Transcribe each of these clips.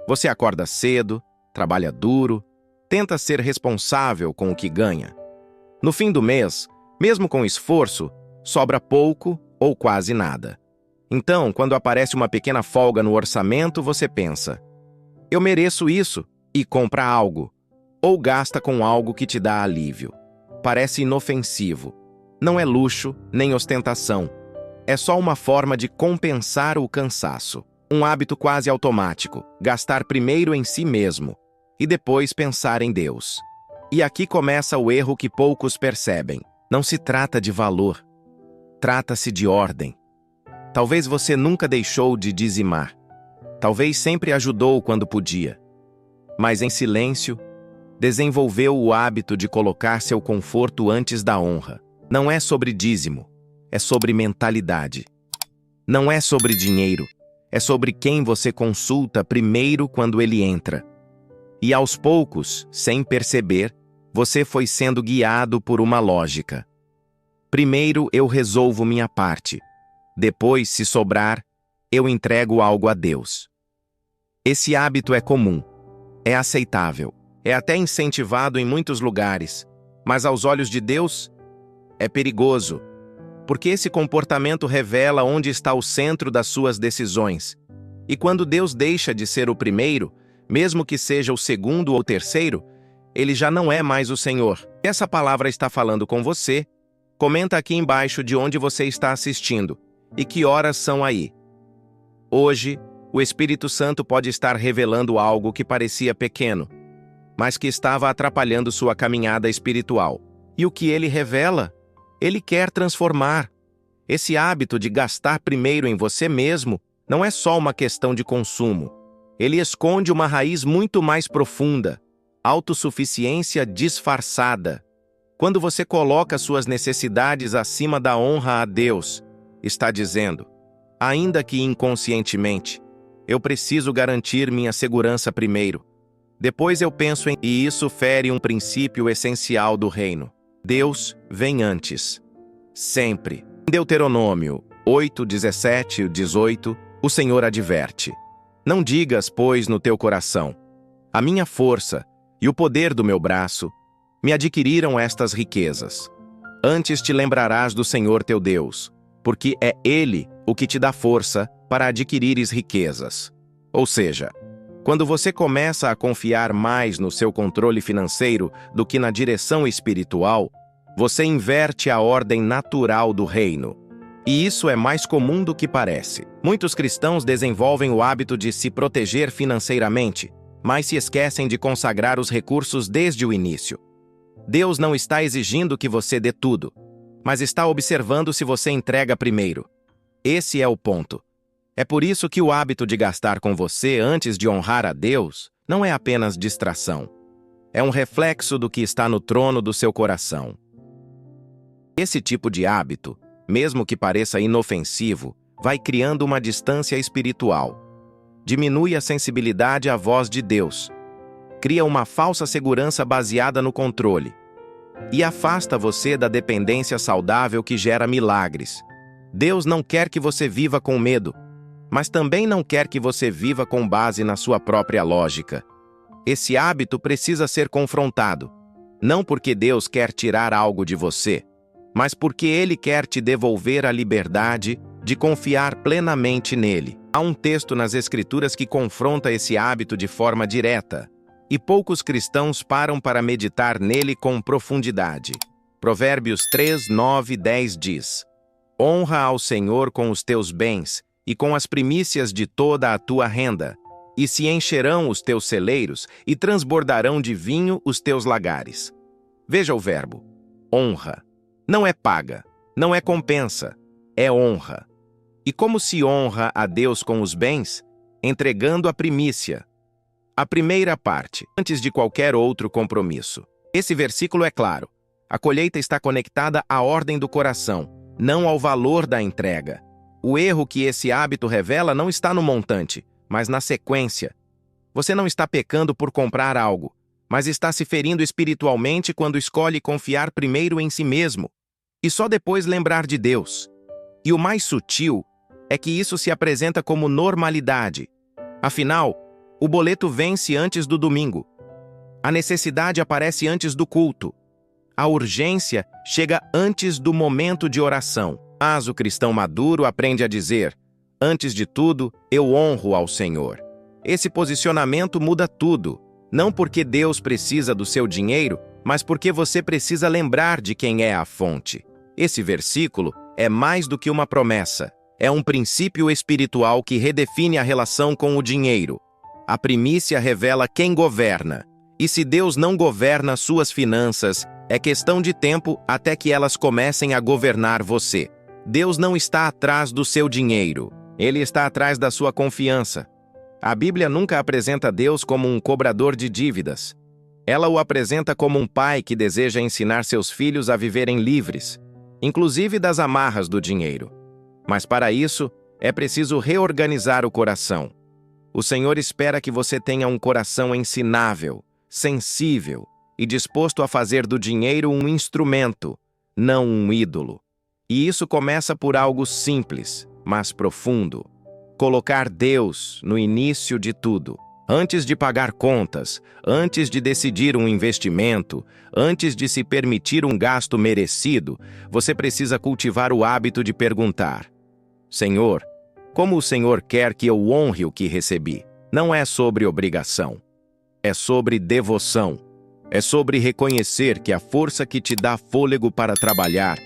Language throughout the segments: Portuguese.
Você acorda cedo, trabalha duro, tenta ser responsável com o que ganha. No fim do mês, mesmo com esforço, sobra pouco ou quase nada. Então, quando aparece uma pequena folga no orçamento, você pensa: eu mereço isso, e compra algo, ou gasta com algo que te dá alívio. Parece inofensivo. Não é luxo nem ostentação. É só uma forma de compensar o cansaço. Um hábito quase automático: gastar primeiro em si mesmo e depois pensar em Deus. E aqui começa o erro que poucos percebem. Não se trata de valor. Trata-se de ordem. Talvez você nunca deixou de dizimar. Talvez sempre ajudou quando podia. Mas em silêncio, desenvolveu o hábito de colocar seu conforto antes da honra. Não é sobre dízimo, é sobre mentalidade. Não é sobre dinheiro, é sobre quem você consulta primeiro quando ele entra. E aos poucos, sem perceber, você foi sendo guiado por uma lógica. Primeiro eu resolvo minha parte. Depois, se sobrar, eu entrego algo a Deus. Esse hábito é comum, é aceitável, é até incentivado em muitos lugares, mas aos olhos de Deus é perigoso, porque esse comportamento revela onde está o centro das suas decisões. E quando Deus deixa de ser o primeiro, mesmo que seja o segundo ou terceiro, ele já não é mais o Senhor. Essa palavra está falando com você. Comenta aqui embaixo de onde você está assistindo e que horas são aí. Hoje, o Espírito Santo pode estar revelando algo que parecia pequeno, mas que estava atrapalhando sua caminhada espiritual. E o que ele revela? Ele quer transformar. Esse hábito de gastar primeiro em você mesmo não é só uma questão de consumo. Ele esconde uma raiz muito mais profunda: autossuficiência disfarçada. Quando você coloca suas necessidades acima da honra a Deus, está dizendo, ainda que inconscientemente, eu preciso garantir minha segurança primeiro. Depois eu penso em... E isso fere um princípio essencial do reino. Deus vem antes. Sempre. Em Deuteronômio 8, 17 e 18, o Senhor adverte: não digas, pois, no teu coração: a minha força e o poder do meu braço me adquiriram estas riquezas. Antes te lembrarás do Senhor teu Deus, porque é Ele o que te dá força para adquirires riquezas. Ou seja, quando você começa a confiar mais no seu controle financeiro do que na direção espiritual, você inverte a ordem natural do reino. E isso é mais comum do que parece. Muitos cristãos desenvolvem o hábito de se proteger financeiramente, mas se esquecem de consagrar os recursos desde o início. Deus não está exigindo que você dê tudo, mas está observando se você entrega primeiro. Esse é o ponto. É por isso que o hábito de gastar com você antes de honrar a Deus não é apenas distração. É um reflexo do que está no trono do seu coração. Esse tipo de hábito, mesmo que pareça inofensivo, vai criando uma distância espiritual. Diminui a sensibilidade à voz de Deus. Cria uma falsa segurança baseada no controle. E afasta você da dependência saudável que gera milagres. Deus não quer que você viva com medo, mas também não quer que você viva com base na sua própria lógica. Esse hábito precisa ser confrontado, não porque Deus quer tirar algo de você, mas porque Ele quer te devolver a liberdade de confiar plenamente nele. Há um texto nas Escrituras que confronta esse hábito de forma direta, e poucos cristãos param para meditar nele com profundidade. Provérbios 3, 9 e 10 diz: honra ao Senhor com os teus bens e com as primícias de toda a tua renda, e se encherão os teus celeiros e transbordarão de vinho os teus lagares. Veja o verbo, honra. Não é paga, não é compensa, é honra. E como se honra a Deus com os bens? Entregando a primícia. A primeira parte, antes de qualquer outro compromisso. Esse versículo é claro. A colheita está conectada à ordem do coração, não ao valor da entrega. O erro que esse hábito revela não está no montante, mas na sequência. Você não está pecando por comprar algo, mas está se ferindo espiritualmente quando escolhe confiar primeiro em si mesmo, e só depois lembrar de Deus. E o mais sutil é que isso se apresenta como normalidade. Afinal, O boleto vence antes do domingo. A necessidade aparece antes do culto. A urgência chega antes do momento de oração. Mas o cristão maduro aprende a dizer: antes de tudo, eu honro ao Senhor. Esse posicionamento muda tudo, não porque Deus precisa do seu dinheiro, mas porque você precisa lembrar de quem é a fonte. Esse versículo é mais do que uma promessa. É um princípio espiritual que redefine a relação com o dinheiro. A primícia revela quem governa. E se Deus não governa suas finanças, é questão de tempo até que elas comecem a governar você. Deus não está atrás do seu dinheiro. Ele está atrás da sua confiança. A Bíblia nunca apresenta Deus como um cobrador de dívidas. Ela o apresenta como um pai que deseja ensinar seus filhos a viverem livres, inclusive das amarras do dinheiro. Mas para isso, é preciso reorganizar o coração. O Senhor espera que você tenha um coração ensinável, sensível e disposto a fazer do dinheiro um instrumento, não um ídolo. E isso começa por algo simples, mas profundo. Colocar Deus no início de tudo. Antes de pagar contas, antes de decidir um investimento, antes de se permitir um gasto merecido, você precisa cultivar o hábito de perguntar: Senhor, como o Senhor quer que eu honre o que recebi? Não é sobre obrigação. É sobre devoção. É sobre reconhecer que a força que te dá fôlego para trabalhar,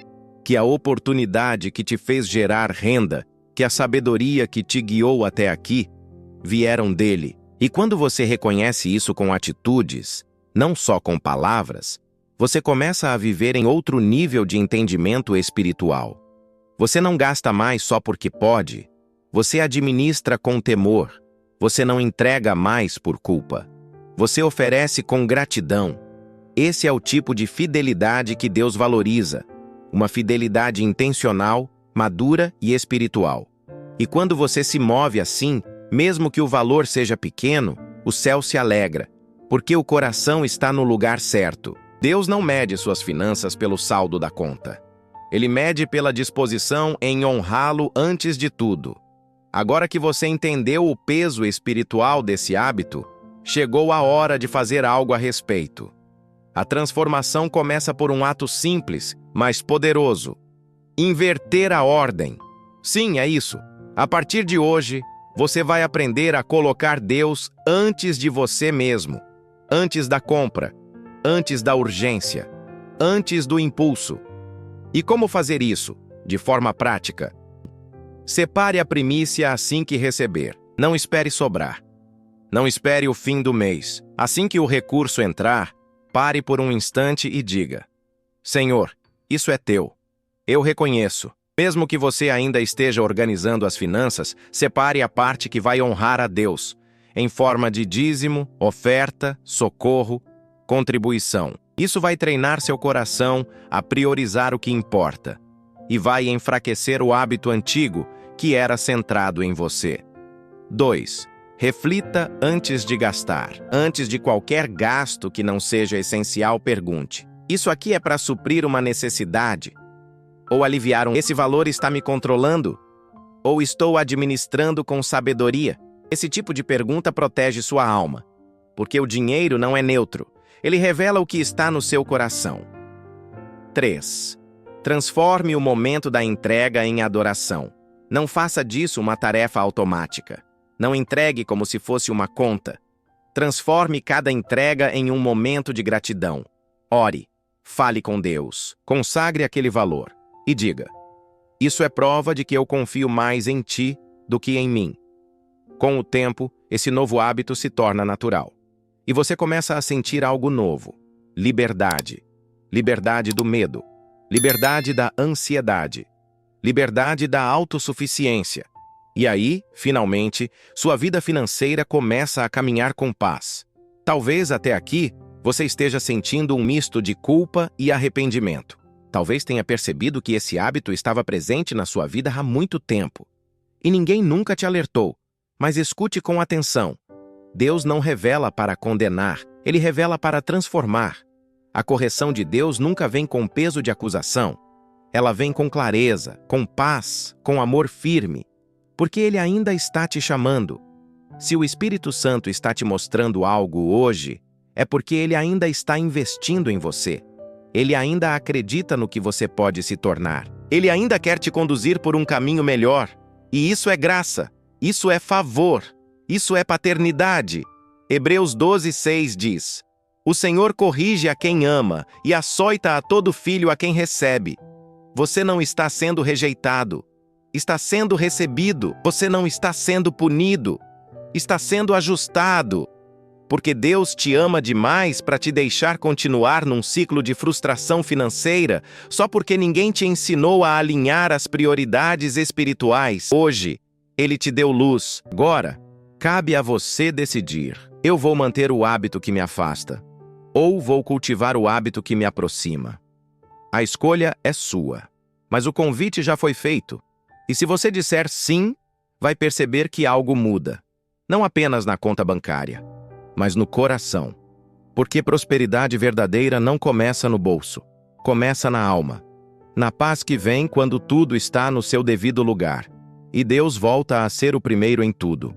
que a oportunidade que te fez gerar renda, que a sabedoria que te guiou até aqui, vieram dele. E quando você reconhece isso com atitudes, não só com palavras, você começa a viver em outro nível de entendimento espiritual. Você não gasta mais só porque pode. Você administra com temor. Você não entrega mais por culpa. Você oferece com gratidão. Esse é o tipo de fidelidade que Deus valoriza. Uma fidelidade intencional, madura e espiritual. E quando você se move assim, mesmo que o valor seja pequeno, o céu se alegra, porque o coração está no lugar certo. Deus não mede suas finanças pelo saldo da conta. Ele mede pela disposição em honrá-lo antes de tudo. Agora que você entendeu o peso espiritual desse hábito, chegou a hora de fazer algo a respeito. A transformação começa por um ato simples, mas poderoso. Inverter a ordem. Sim, é isso. A partir de hoje, você vai aprender a colocar Deus antes de você mesmo, antes da compra, antes da urgência, antes do impulso. E como fazer isso? De forma prática. Separe a primícia assim que receber. Não espere sobrar. Não espere o fim do mês. Assim que o recurso entrar, pare por um instante e diga: Senhor, isso é teu. Eu reconheço. Mesmo que você ainda esteja organizando as finanças, separe a parte que vai honrar a Deus, em forma de dízimo, oferta, socorro, contribuição. Isso vai treinar seu coração a priorizar o que importa e vai enfraquecer o hábito antigo que era centrado em você. 2. Reflita antes de gastar. Antes de qualquer gasto que não seja essencial, pergunte: isso aqui é para suprir uma necessidade? Ou aliviar esse valor está me controlando? Ou estou administrando com sabedoria? Esse tipo de pergunta protege sua alma, porque o dinheiro não é neutro. Ele revela o que está no seu coração. 3. Transforme o momento da entrega em adoração. Não faça disso uma tarefa automática. Não entregue como se fosse uma conta. Transforme cada entrega em um momento de gratidão. Ore, fale com Deus, consagre aquele valor e diga: isso é prova de que eu confio mais em ti do que em mim. Com o tempo, esse novo hábito se torna natural. E você começa a sentir algo novo. Liberdade. Liberdade do medo. Liberdade da ansiedade. Liberdade da autossuficiência. E aí, finalmente, sua vida financeira começa a caminhar com paz. Talvez até aqui você esteja sentindo um misto de culpa e arrependimento. Talvez tenha percebido que esse hábito estava presente na sua vida há muito tempo. E ninguém nunca te alertou. Mas escute com atenção. Deus não revela para condenar, ele revela para transformar. A correção de Deus nunca vem com peso de acusação. Ela vem com clareza, com paz, com amor firme, porque ele ainda está te chamando. Se o Espírito Santo está te mostrando algo hoje, é porque ele ainda está investindo em você. Ele ainda acredita no que você pode se tornar. Ele ainda quer te conduzir por um caminho melhor. E isso é graça, isso é favor, isso é paternidade. Hebreus 12:6 diz: O Senhor corrige a quem ama e açoita a todo filho a quem recebe. Você não está sendo rejeitado, está sendo recebido. Você não está sendo punido, está sendo ajustado. Porque Deus te ama demais para te deixar continuar num ciclo de frustração financeira só porque ninguém te ensinou a alinhar as prioridades espirituais. Hoje, Ele te deu luz. Agora, cabe a você decidir. Eu vou manter o hábito que me afasta, ou vou cultivar o hábito que me aproxima. A escolha é sua, mas o convite já foi feito. E se você disser sim, vai perceber que algo muda. Não apenas na conta bancária, mas no coração. Porque prosperidade verdadeira não começa no bolso, começa na alma. Na paz que vem quando tudo está no seu devido lugar. E Deus volta a ser o primeiro em tudo.